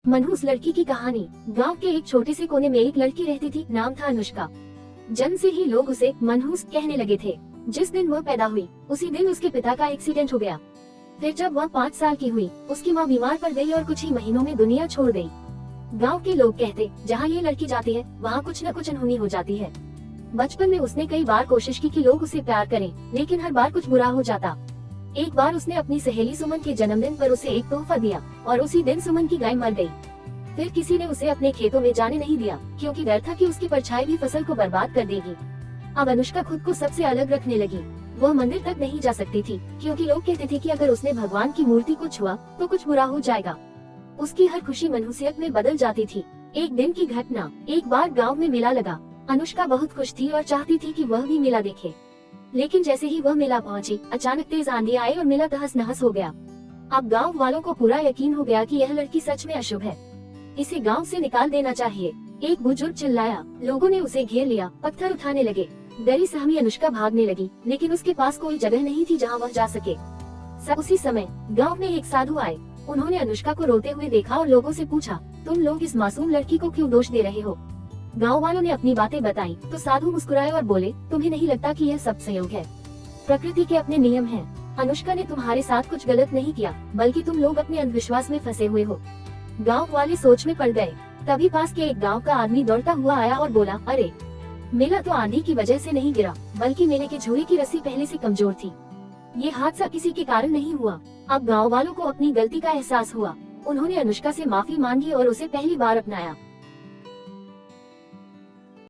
मनहूस लड़की की कहानी। गांव के एक छोटे से कोने में एक लड़की रहती थी, नाम था अनुष्का। जन्म से ही लोग उसे मनहूस कहने लगे थे। जिस दिन वह पैदा हुई उसी दिन उसके पिता का एक्सीडेंट हो गया। फिर जब वह 5 साल की हुई उसकी माँ बीमार पड़ गई और कुछ ही महीनों में दुनिया छोड़ गई। गांव के लोग कहते, जहाँ ये लड़की जाती है वहाँ कुछ न कुछ अनहोनी हो जाती है। बचपन में उसने कई बार कोशिश की कि लोग उसे प्यार करें, लेकिन हर बार कुछ बुरा हो जाता। एक बार उसने अपनी सहेली सुमन के जन्मदिन पर उसे एक तोहफा दिया और उसी दिन सुमन की गाय मर गई। फिर किसी ने उसे अपने खेतों में जाने नहीं दिया, क्योंकि डर था कि उसकी परछाई भी फसल को बर्बाद कर देगी। अब अनुष्का खुद को सबसे अलग रखने लगी। वह मंदिर तक नहीं जा सकती थी, क्योंकि लोग कहते थे कि अगर उसने भगवान की मूर्ति को छुआ तो कुछ बुरा हो जाएगा। उसकी हर खुशी मनहूसियत में बदल जाती थी। एक दिन की घटना, एक बार गाँव में मेला लगा। अनुष्का बहुत खुश थी और चाहती थी कि वह भी मेला देखे। लेकिन जैसे ही वह मेला पहुंची, अचानक तेज आंधी आई और मेला तहस नहस हो गया। अब गांव वालों को पूरा यकीन हो गया कि यह लड़की सच में अशुभ है, इसे गांव से निकाल देना चाहिए। एक बुजुर्ग चिल्लाया, लोगों ने उसे घेर लिया, पत्थर उठाने लगे। डरी सहमी अनुष्का भागने लगी, लेकिन उसके पास कोई जगह नहीं थी जहां वह जा सके। उसी समय गांव में एक साधु आए। उन्होंने अनुष्का को रोते हुए देखा और लोगों से पूछा, तुम लोग इस मासूम लड़की को क्यों दोष दे रहे हो? गांव वालों ने अपनी बातें बताई तो साधु मुस्कुराए और बोले, तुम्हें नहीं लगता कि यह सब संयोग है? प्रकृति के अपने नियम हैं। अनुष्का ने तुम्हारे साथ कुछ गलत नहीं किया, बल्कि तुम लोग अपने अंधविश्वास में फंसे हुए हो। गांव वाले सोच में पड़ गए। तभी पास के एक गांव का आदमी दौड़ता हुआ आया और बोला, अरे, मेला तो आंधी की वजह से नहीं गिरा, बल्कि मेले की झूले की रस्सी पहले से कमजोर थी। ये हादसा किसी के कारण नहीं हुआ। अब गाँव वालों को अपनी गलती का एहसास हुआ। उन्होंने अनुष्का से माफी मांगी और उसे पहली बार अपनाया।